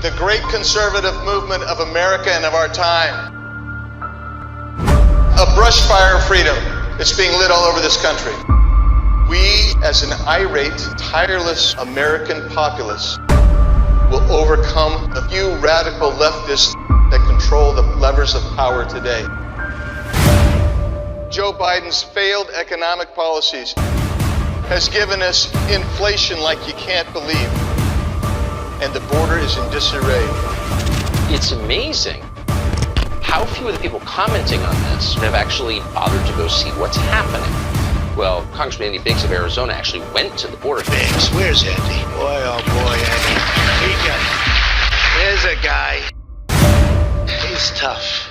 the great conservative movement of America and of our time. A brush fire of freedom that's being lit all over this country. We, as an irate, tireless American populace, will overcome a few radical leftists that control the levers of power today. Joe Biden's failed economic policies has given us inflation like you can't believe, and the border is in disarray. It's amazing how few of the people commenting on this have actually bothered to go see what's happening. Well, Congressman Andy Biggs of Arizona actually went to the border. Biggs, where's Andy? Boy, oh boy, Andy. There's a guy. He's tough.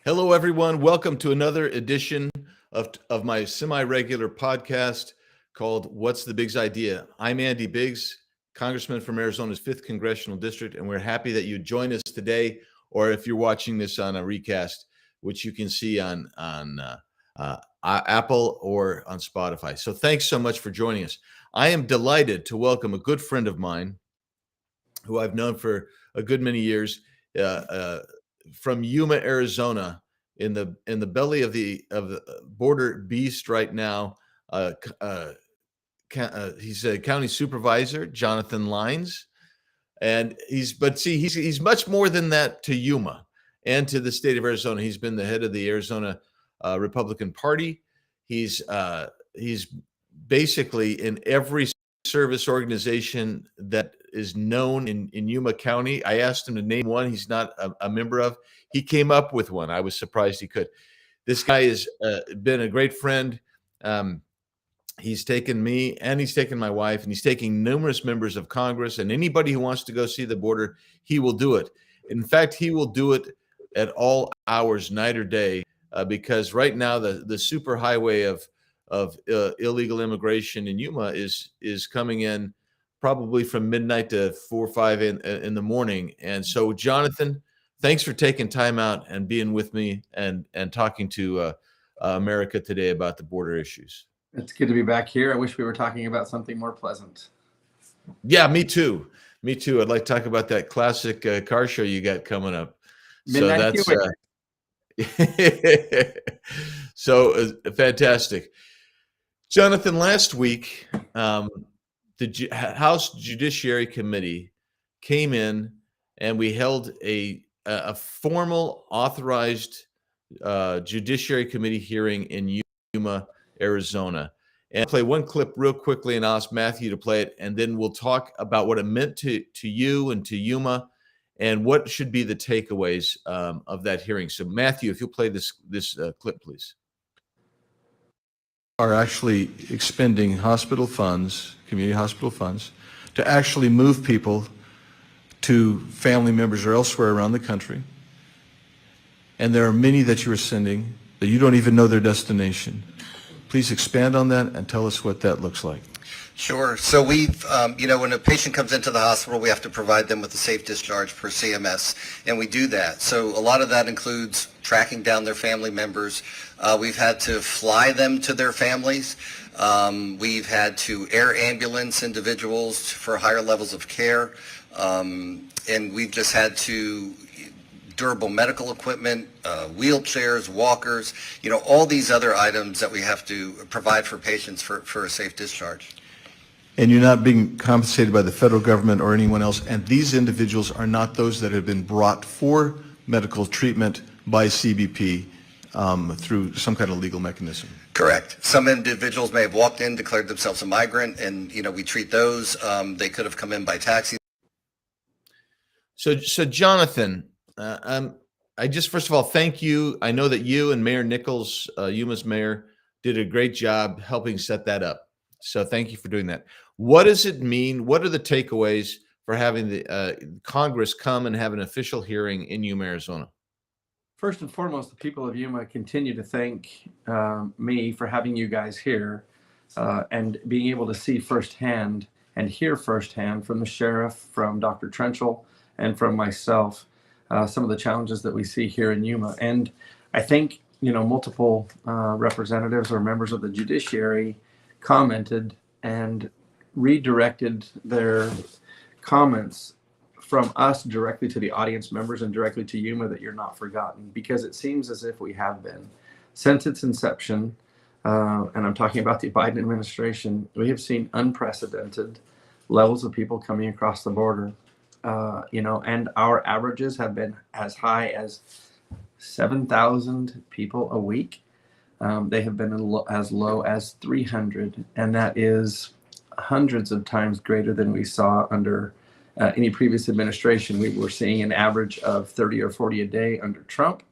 Hello, everyone. Welcome to another edition of my semi-regular podcast called What's the Biggs Idea? I'm Andy Biggs, Congressman from Arizona's 5th Congressional District, and we're happy that you join us today, or if you're watching this on a recast, which you can see on Apple or on Spotify. So thanks so much for joining us. I am delighted to welcome a good friend of mine who I've known for a good many years, from Yuma, Arizona, in the belly of the border beast right now. He's a county supervisor, Jonathan Lines, and he's much more than that to Yuma and to the state of Arizona. He's been the head of the Arizona Republican Party. He's basically in every service organization that is known in Yuma County. I asked him to name one he's not a member of. He came up with one. I was surprised he could. This guy has been a great friend. He's taken me and he's taken my wife, and he's taking numerous members of Congress, and anybody who wants to go see the border, he will do it. In fact, he will do it at all hours, night or day, because right now the super highway of illegal immigration in Yuma is coming in probably from midnight to 4 or 5 in the morning. And so, Jonathan, thanks for taking time out and being with me and talking to America today about the border issues. It's good to be back here. I wish we were talking about something more pleasant. Yeah, me too. Me too. I'd like to talk about that classic car show you got coming up. Midnight So fantastic. Jonathan, last week, the House Judiciary Committee came in and we held a formal authorized Judiciary Committee hearing in Yuma, Arizona. And I'll play one clip real quickly and ask Matthew to play it, and then we'll talk about what it meant to you and to Yuma and what should be the takeaways of that hearing. So Matthew, if you'll play this clip, please. Are actually expending hospital funds, community hospital funds, to actually move people to family members or elsewhere around the country. And there are many that you are sending that you don't even know their destination. Please expand on that and tell us what that looks like. Sure. So we've, when a patient comes into the hospital, we have to provide them with a safe discharge per CMS, and we do that. So a lot of that includes tracking down their family members. We've had to fly them to their families. We've had to air ambulance individuals for higher levels of care. And we've just had to durable medical equipment, wheelchairs, walkers, all these other items that we have to provide for patients for a safe discharge. And you're not being compensated by the federal government or anyone else, and these individuals are not those that have been brought for medical treatment by CBP through some kind of legal mechanism. Correct. Some individuals may have walked in, declared themselves a migrant, and we treat those. They could have come in by taxi. So Jonathan, I just first of all thank you. I know that you and Mayor Nichols, Yuma's mayor, did a great job helping set that up. So thank you for doing that. What does it mean? What are the takeaways for having the Congress come and have an official hearing in Yuma, Arizona? First and foremost, the people of Yuma continue to thank me for having you guys here and being able to see firsthand and hear firsthand from the sheriff, from Dr. Trenchell, and from myself some of the challenges that we see here in Yuma. And I think, multiple representatives or members of the judiciary commented and redirected their comments from us directly to the audience members and directly to Yuma that you're not forgotten, because it seems as if we have been. Since its inception, and I'm talking about the Biden administration, we have seen unprecedented levels of people coming across the border, and our averages have been as high as 7,000 people a week. They have been as low as 300, and that is hundreds of times greater than we saw under any previous administration. We were seeing an average of 30 or 40 a day under Trump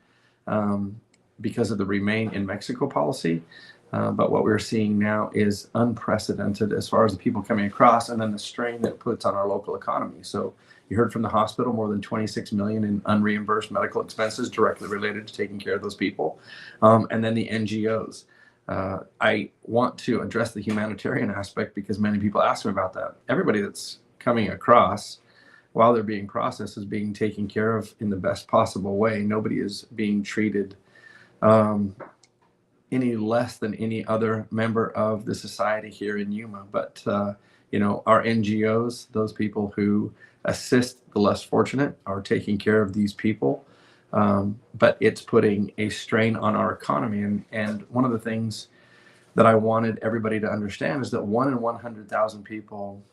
because of the Remain in Mexico policy. But what we're seeing now is unprecedented as far as the people coming across, and then the strain that it puts on our local economy. So you heard from the hospital, more than 26 million in unreimbursed medical expenses directly related to taking care of those people. And then the NGOs. I want to address the humanitarian aspect because many people ask me about that. Everybody that's coming across while they're being processed is being taken care of in the best possible way. Nobody is being treated any less than any other member of the society here in Yuma. But, our NGOs, those people who assist the less fortunate, are taking care of these people. But it's putting a strain on our economy. And one of the things that I wanted everybody to understand is that 1 in 100,000 people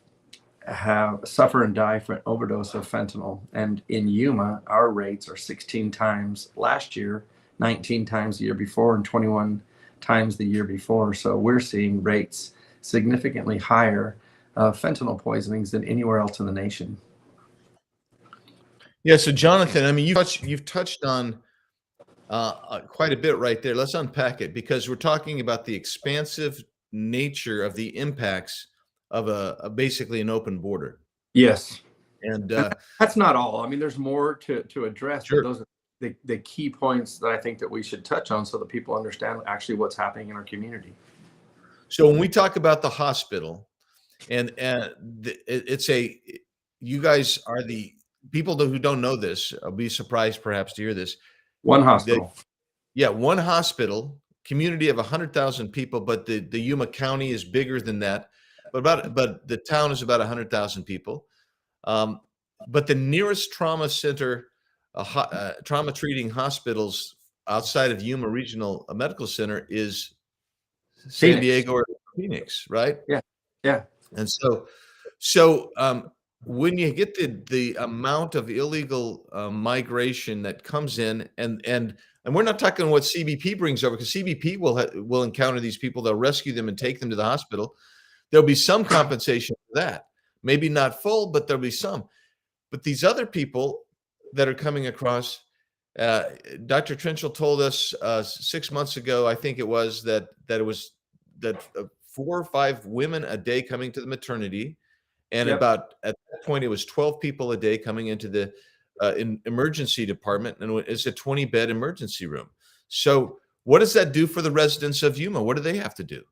suffer and die from an overdose of fentanyl. And in Yuma, our rates are 16 times last year, 19 times the year before, and 21 times the year before. So we're seeing rates significantly higher of fentanyl poisonings than anywhere else in the nation. Yeah. So Jonathan, I mean, you've touched on quite a bit right there. Let's unpack it, because we're talking about the expansive nature of the impacts of basically an open border. Yes. And that's not all. I mean, there's more to address. Sure. But those are the key points that I think that we should touch on so that people understand actually what's happening in our community. So when we talk about the hospital, and you guys are the people who don't know this, I'll be surprised perhaps to hear this. One hospital. One hospital, community of 100,000 people, but the Yuma County is bigger than that. But the town is about 100,000 people. But the nearest trauma center, trauma treating hospitals outside of Yuma Regional Medical Center is San Diego or Phoenix, right? Yeah. And so when you get the amount of illegal migration that comes in, and we're not talking what CBP brings over, because CBP will encounter these people, they'll rescue them and take them to the hospital. There'll be some compensation for that, maybe not full, but there'll be some. But these other people that are coming across, Dr. Trenchell told us 6 months ago, I think it was, that 4 or 5 women a day coming to the maternity, and Yep. about at that point it was 12 people a day coming into the emergency department, and it's a 20-bed emergency room. So what does that do for the residents of Yuma? What do they have to do?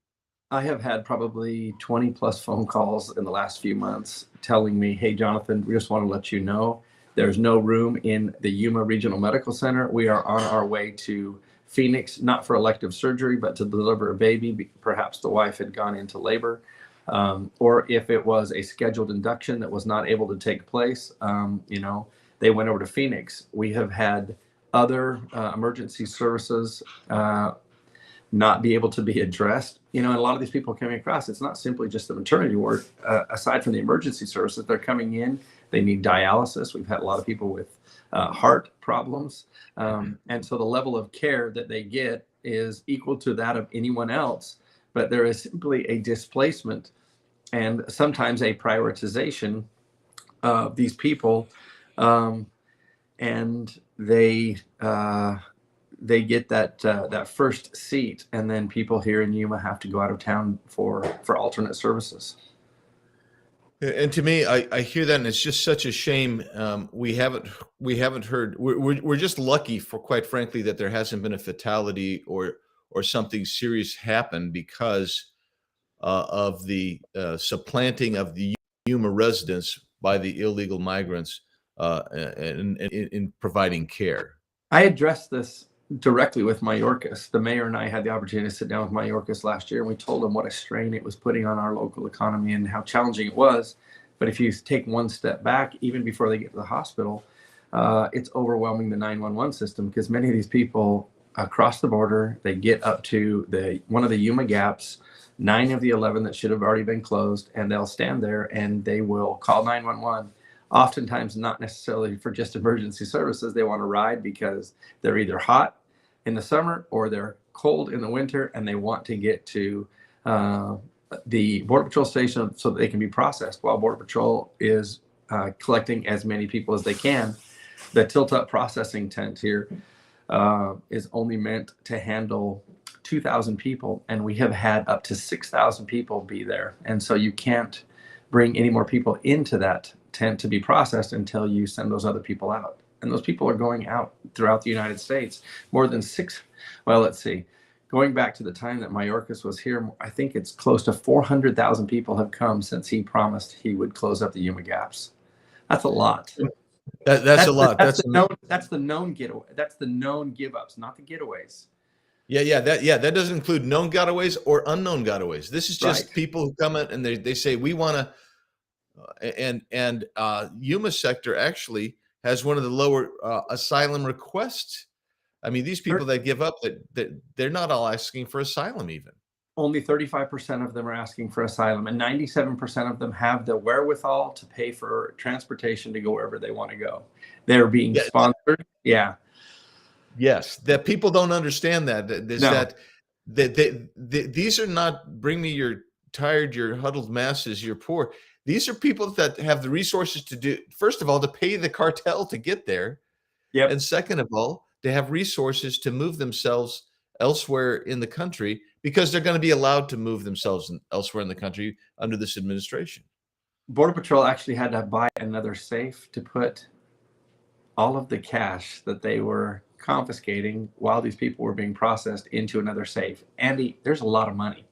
I have had probably 20 plus phone calls in the last few months telling me, hey, Jonathan, we just want to let you know there's no room in the Yuma Regional Medical Center. We are on our way to Phoenix, not for elective surgery, but to deliver a baby. Perhaps the wife had gone into labor, or if it was a scheduled induction that was not able to take place, they went over to Phoenix. We have had other emergency services not be able to be addressed. And a lot of these people coming across, it's not simply just the maternity ward. Aside from the emergency services, they're coming in, they need dialysis. We've had a lot of people with heart problems. And so the level of care that they get is equal to that of anyone else, but there is simply a displacement and sometimes a prioritization of these people. And they get that first seat, and then people here in Yuma have to go out of town for alternate services. And to me, I hear that, and it's just such a shame. We haven't heard. We're just lucky, for quite frankly, that there hasn't been a fatality or something serious happen because of the supplanting of the Yuma residents by the illegal migrants in providing care. I addressed this directly with Mayorkas. The mayor and I had the opportunity to sit down with Mayorkas last year, and we told him what a strain it was putting on our local economy and how challenging it was. But if you take one step back, even before they get to the hospital, it's overwhelming the 911 system, because many of these people across the border, they get up to one of the Yuma gaps, 9 of the 11 that should have already been closed, and they'll stand there and they will call 911. Oftentimes, not necessarily for just emergency services. They want to ride because they're either hot in the summer or they're cold in the winter, and they want to get to the Border Patrol station so that they can be processed while Border Patrol is collecting as many people as they can. The tilt-up processing tent here is only meant to handle 2,000 people, and we have had up to 6,000 people be there. And so you can't bring any more people into that tent to be processed until you send those other people out. And those people are going out throughout the United States. More than let's see. Going back to the time that Mayorkas was here, I think it's close to 400,000 people have come since he promised he would close up the Yuma gaps. That's a lot. That's a lot. That's the known getaway. That's the known give ups, not the getaways. That doesn't include known gotaways or unknown gotaways. This is just Right. people who come in and they say we want to, and Yuma sector actually has one of the lower asylum requests. I mean, these people that give up, that they're not all asking for asylum even. Only 35% of them are asking for asylum, and 97% of them have the wherewithal to pay for transportation to go wherever they want to go. They're being sponsored. Yeah. Yes, that people don't understand No. These are not bring me your tired, your huddled masses, you're poor. These are people that have the resources to do, first of all, to pay the cartel to get there. Yep. And second of all, to have resources to move themselves elsewhere in the country, because they're going to be allowed to move themselves elsewhere in the country under this administration. Border Patrol actually had to buy another safe to put all of the cash that they were confiscating while these people were being processed into another safe. Andy, there's a lot of money.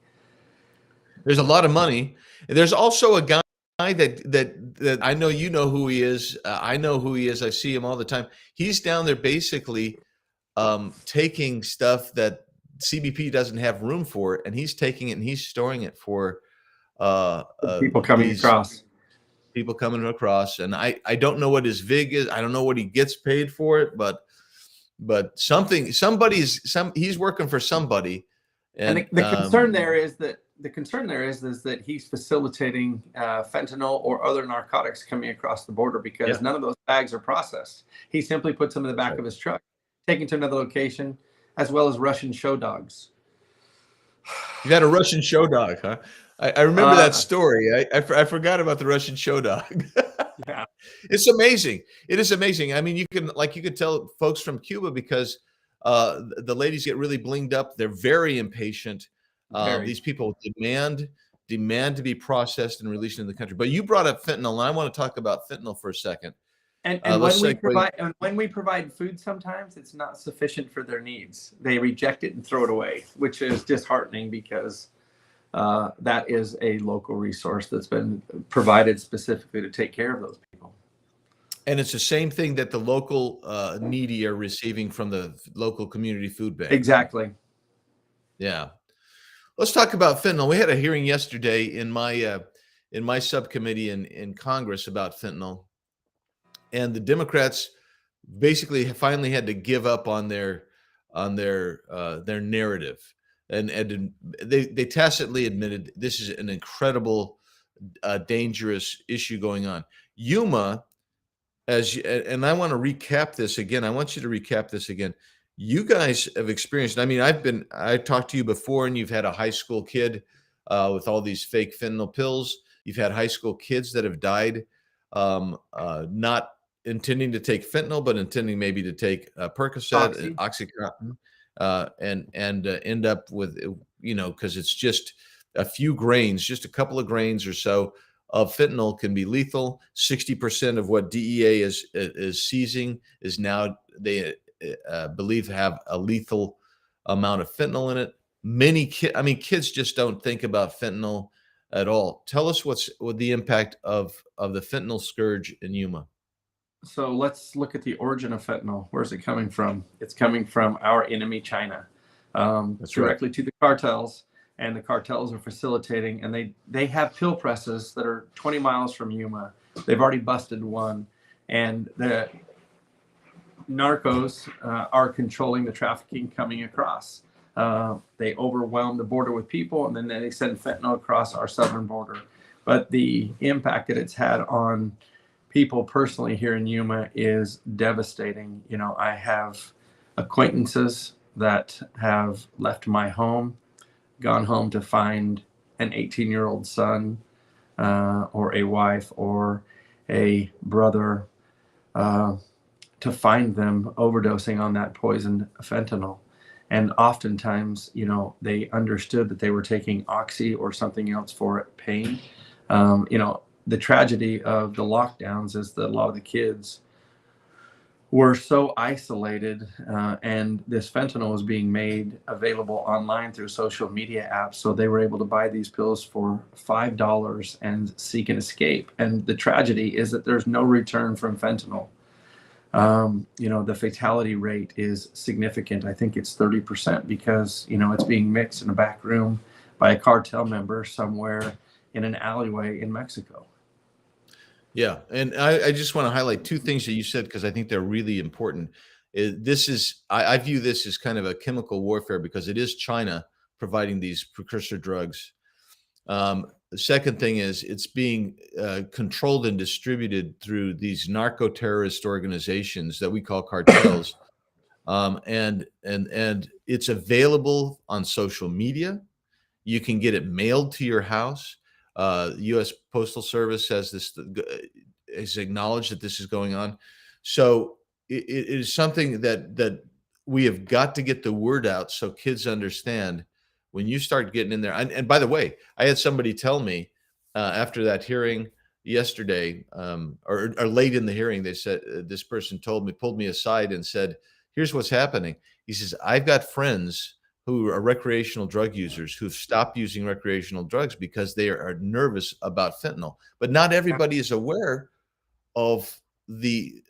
There's a lot of money. There's also a guy that I know, you know who he is. I know who he is. I see him all the time. He's down there basically taking stuff that CBP doesn't have room for, and he's taking it and he's storing it for People coming across. People coming across. And I don't know what his vig is. I don't know what he gets paid for it, but he's working for somebody. And the concern there is that he's facilitating fentanyl or other narcotics coming across the border, because none of those bags are processed. He simply puts them in the back of his truck, taken to another location, as well as Russian show dogs. You got a Russian show dog, huh? I remember that story. I forgot about the Russian show dog. Yeah. It's amazing. It is amazing. I mean, you could tell folks from Cuba, because the ladies get really blinged up. They're very impatient. These people demand to be processed and released into the country. But you brought up fentanyl, and I want to talk about fentanyl for a second. And when we provide food, sometimes it's not sufficient for their needs. They reject it and throw it away, which is disheartening, because that is a local resource that's been provided specifically to take care of those people. And it's the same thing that the local needy are receiving from the local community food bank. Exactly. Yeah. Let's talk about fentanyl. We had a hearing yesterday in my subcommittee in Congress about fentanyl, and the Democrats basically finally had to give up on their narrative, and they tacitly admitted this is an incredible, dangerous issue going on. Yuma, and I want to recap this again. I want you to recap this again. You guys have experienced, I mean, I talked to you before, and you've had a high school kid with all these fake fentanyl pills. You've had high school kids that have died, not intending to take fentanyl, but intending maybe to take Percocet and Oxycontin, and end up with, because it's just a few grains, just a couple of grains or so of fentanyl can be lethal. 60% of what DEA is seizing is now, they believe, have a lethal amount of fentanyl in it. Many kids just don't think about fentanyl at all. Tell us what the impact of the fentanyl scourge in Yuma. So let's look at the origin of fentanyl. Where's it coming from? It's coming from our enemy, China, That's right. directly to the cartels, and the cartels are facilitating. And they have pill presses that are 20 miles from Yuma. They've already busted one, and the narcos are controlling the trafficking coming across. They overwhelm the border with people, and then they send fentanyl across our southern border. But the impact that it's had on people personally here in Yuma is devastating. You know, I have acquaintances that have left my home, gone home to find an 18-year-old son, or a wife, or a brother, to find them overdosing on that poison fentanyl. And oftentimes, you know, they understood that they were taking oxy or something else for pain. You know, the tragedy of the lockdowns is that a lot of the kids were so isolated, and this fentanyl was being made available online through social media apps. So they were able to buy these pills for $5 and seek an escape. And the tragedy is that there's no return from fentanyl. You know, the fatality rate is significant. I think it's 30% because, you know, it's being mixed in a back room by a cartel member somewhere in an alleyway in Mexico. Yeah, and I just want to highlight two things that you said because I think they're really important. I view this as kind of a chemical warfare because it is China providing these precursor drugs. The second thing is it's being controlled and distributed through these narco-terrorist organizations that we call cartels, and it's available on social media. You can get it mailed to your house. U.S. Postal Service has acknowledged that this is going on. So it is something that we have got to get the word out so kids understand when you start getting in there. And by the way, I had somebody tell me after that hearing yesterday, or late in the hearing, they said this person pulled me aside and said, "Here's what's happening." He says, "I've got friends who are recreational drug users who've stopped using recreational drugs because they are nervous about fentanyl." But not everybody is aware of the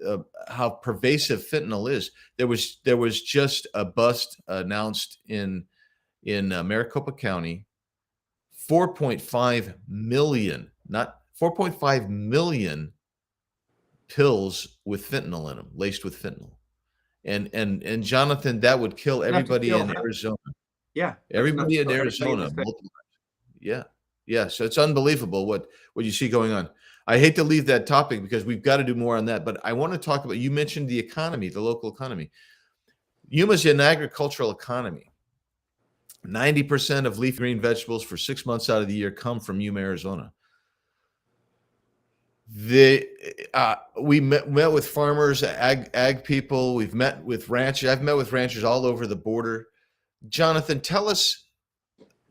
how pervasive fentanyl is. There was just a bust announced in Maricopa County, 4.5 million, not 4.5 million pills with fentanyl in them, laced with fentanyl. And Jonathan, that would kill everybody in Arizona. Yeah. Everybody in Arizona. Yeah. Yeah. So it's unbelievable what you see going on. I hate to leave that topic because we've got to do more on that, but I want to talk about, you mentioned the economy, the local economy. Yuma's an agricultural economy. 90% of leafy green vegetables for 6 months out of the year come from Yuma, Arizona. We met with farmers, ag people. We've met with ranchers. I've met with ranchers all over the border. Jonathan, tell us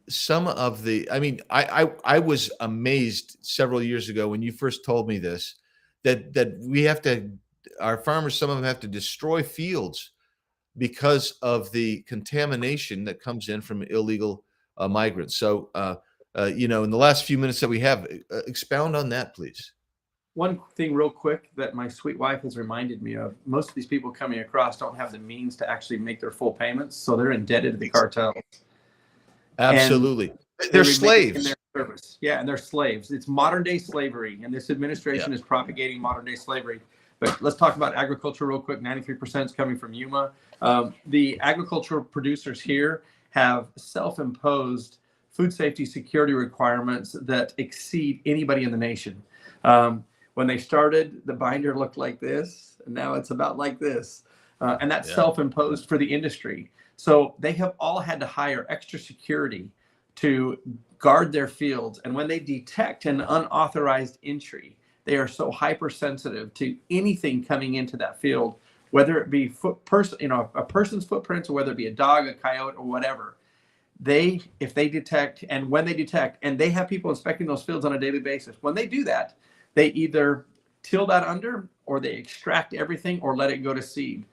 some of the. I mean, I was amazed several years ago when you first told me this, that we have to, our farmers, some of them have to destroy fields because of the contamination that comes in from illegal migrants. So, you know, in the last few minutes that we have, expound on that, please. One thing real quick that my sweet wife has reminded me of, most of these people coming across don't have the means to actually make their full payments, so they're indebted to the cartels. Absolutely. They're slaves. In their service. Yeah, and they're slaves. It's modern day slavery, and this administration is propagating modern day slavery. But let's talk about agriculture real quick. 93% is coming from Yuma. The agricultural producers here have self-imposed food safety security requirements that exceed anybody in the nation. When they started, the binder looked like this, and now it's about like this. And that's self-imposed for the industry. So they have all had to hire extra security to guard their fields. And when they detect an unauthorized entry, they are so hypersensitive to anything coming into that field, whether it be a person's footprints, or whether it be a dog, a coyote, or whatever. If they detect, and when they detect, and they have people inspecting those fields on a daily basis, when they do that, they either till that under, or they extract everything, or let it go to seed,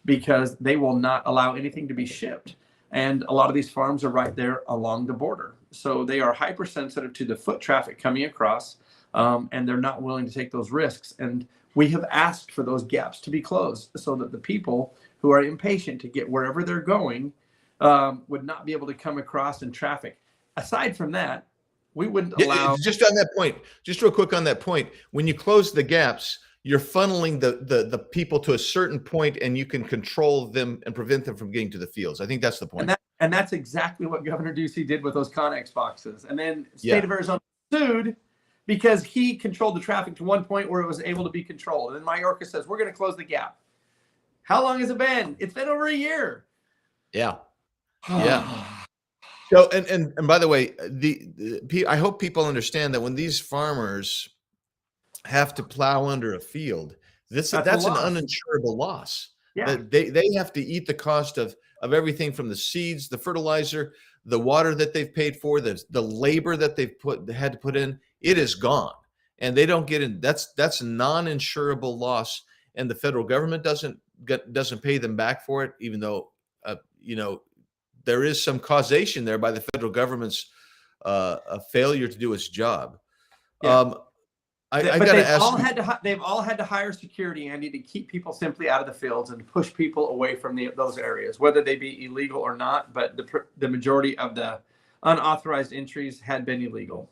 because they will not allow anything to be shipped. And a lot of these farms are right there along the border. So they are hypersensitive to the foot traffic coming across, and they're not willing to take those risks. And We have asked for those gaps to be closed so that the people who are impatient to get wherever they're going would not be able to come across in traffic. Aside from that, we wouldn't allow. Just on that point, just real quick on that point, when you close the gaps, you're funneling the people to a certain point, and you can control them and prevent them from getting to the fields. I think that's the point. And that's exactly what Governor Ducey did with those Connex boxes. And then the state of Arizona sued because he controlled the traffic to one point where it was able to be controlled. And then Mayorkas says, we're going to close the gap. How long has it been? It's been over a year. Yeah. Yeah. So, and by the way, I hope people understand that when these farmers have to plow under a field, that's an uninsurable loss. Yeah. They have to eat the cost of everything from the seeds, the fertilizer, the water that they've paid for, the labor that they've had to put in. It is gone, and they don't get in. That's a non-insurable loss, and the federal government doesn't pay them back for it, even though there is some causation there by the federal government's a failure to do its job. Yeah. I got to ask. They've all had to hire security, Andy, to keep people simply out of the fields and push people away from those areas, whether they be illegal or not. But the majority of the unauthorized entries had been illegal.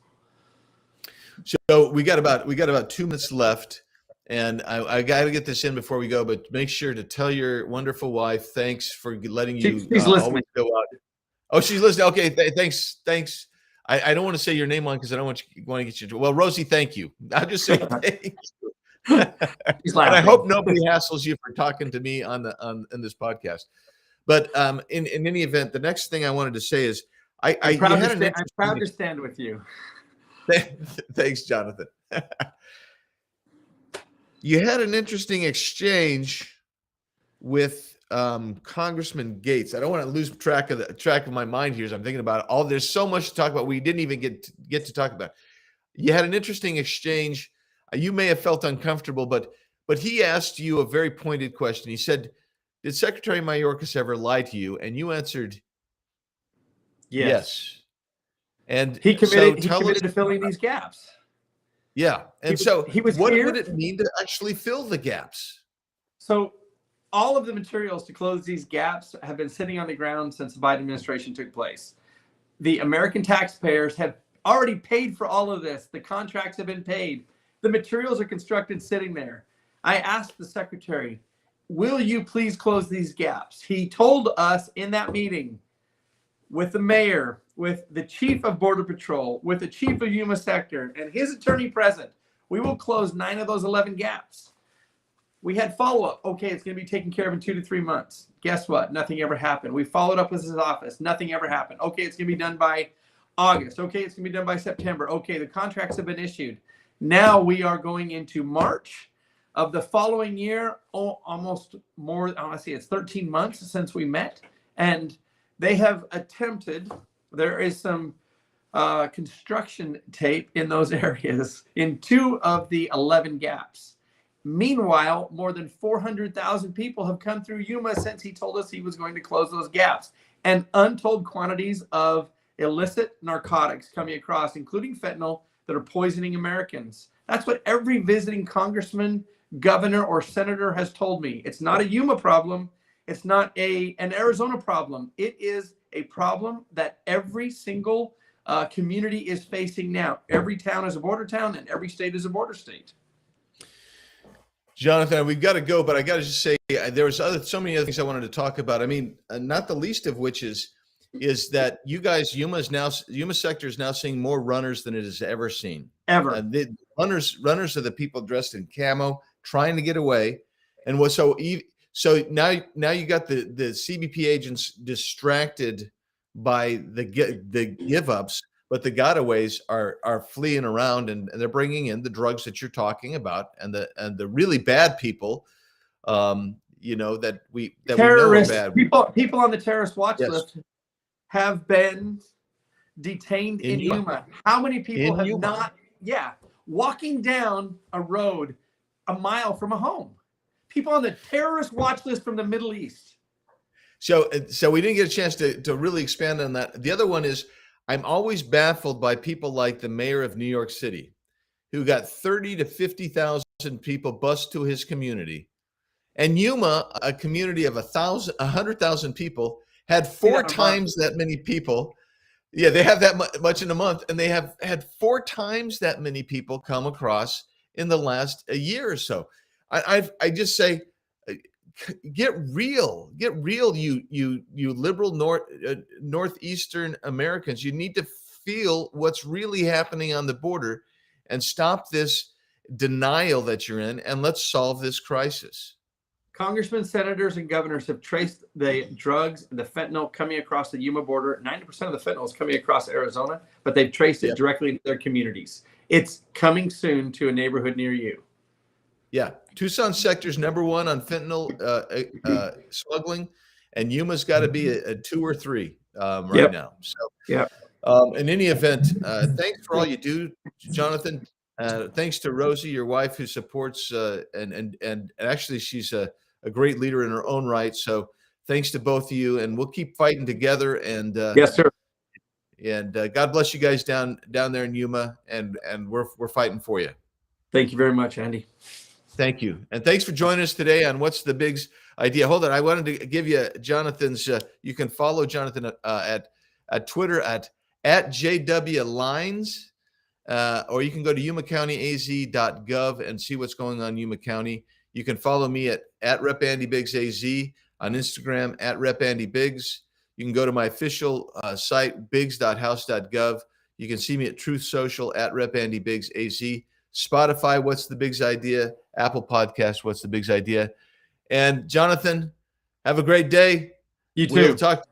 So we got about 2 minutes left, and I got to get this in before we go. But make sure to tell your wonderful wife thanks for letting you always go out. Oh, she's listening. Okay, thanks. I don't want to say your name on because I don't want to get you. Well, Rosie, thank you. I'll just say thank you. And I hope nobody hassles you for talking to me in this podcast. But in any event, the next thing I wanted to say is I'm proud to stand with you. Thanks, Jonathan. You had an interesting exchange with Congressman Gates. I don't want to lose track of my mind here as I'm thinking about it. There's so much to talk about we didn't even get to talk about. You had an interesting exchange. You may have felt uncomfortable, but he asked you a very pointed question. He said, "Did Secretary Mayorkas ever lie to you?" And you answered, "Yes." And he committed to filling these gaps. Yeah. And what would it mean to actually fill the gaps? So all of the materials to close these gaps have been sitting on the ground since the Biden administration took place. The American taxpayers have already paid for all of this. The contracts have been paid. The materials are constructed sitting there. I asked the secretary, will you please close these gaps? He told us in that meeting with the mayor, with the chief of Border Patrol, with the chief of Yuma sector, and his attorney present, we will close 9 of those 11 gaps. We had follow-up. Okay, it's going to be taken care of in 2 to 3 months. Guess what? Nothing ever happened. We followed up with his office. Nothing ever happened. Okay, it's going to be done by August. Okay, it's going to be done by September. Okay, the contracts have been issued. Now we are going into March of the following year. Almost more, honestly, it's 13 months since we met. And they have attempted, there is some construction tape in those areas in 2 of the 11 gaps. Meanwhile, more than 400,000 people have come through Yuma since he told us he was going to close those gaps, and untold quantities of illicit narcotics coming across, including fentanyl, that are poisoning Americans. That's what every visiting congressman, governor, or senator has told me. It's not a Yuma problem. It's not an Arizona problem. It is a problem that every single community is facing now. Every town is a border town, and every state is a border state. Jonathan, we've got to go, but I got to just say there was so many other things I wanted to talk about. I mean, not the least of which is that you guys, Yuma sector is now seeing more runners than it has ever seen. Ever. The runners are the people dressed in camo trying to get away, and so now you got the CBP agents distracted by the give ups. But the gotaways are fleeing around, and they're bringing in the drugs that you're talking about, and the really bad people, that we know are bad. People on the terrorist watch list have been detained in Yuma. How many people have not? Yeah, walking down a road a mile from a home. People on the terrorist watch list from the Middle East. So we didn't get a chance to really expand on that. The other one is, I'm always baffled by people like the mayor of New York City, who got 30 to 50,000 people bust to his community. And Yuma, a community of 100,000 people, had four times that many people. Yeah, they have that much in a month, and they have had four times that many people come across in the last year or so. I just say, get real, you liberal northeastern Americans. You need to feel what's really happening on the border, and stop this denial that you're in, and let's solve this crisis. Congressmen, senators, and governors have traced the drugs, the fentanyl coming across the Yuma border. 90% of the fentanyl is coming across Arizona, but they've traced it directly into their communities. It's coming soon to a neighborhood near you. Yeah, Tucson sector's #1 on fentanyl smuggling, and Yuma's got to be a 2 or 3 right now. So, in any event, thanks for all you do, Jonathan. Thanks to Rosie, your wife, who supports and actually she's a great leader in her own right. So thanks to both of you, and we'll keep fighting together. And yes, sir. And God bless you guys down there in Yuma, and we're fighting for you. Thank you very much, Andy. Thank you, and thanks for joining us today on What's the Big's Idea. Hold on, I wanted to give you Jonathan's. You can follow Jonathan at Twitter at JWLines. Or you can go to yumacountyaz.gov and see what's going on in Yuma County. You can follow me at Rep. Andy Biggs AZ on Instagram at Rep. Andy Biggs. You can go to my official site, biggs.house.gov. You can see me at Truth Social at Rep. Andy Biggs AZ. Spotify, What's the Big's Idea? Apple Podcast, What's the Big's Idea? And Jonathan, have a great day. You too. We'll talk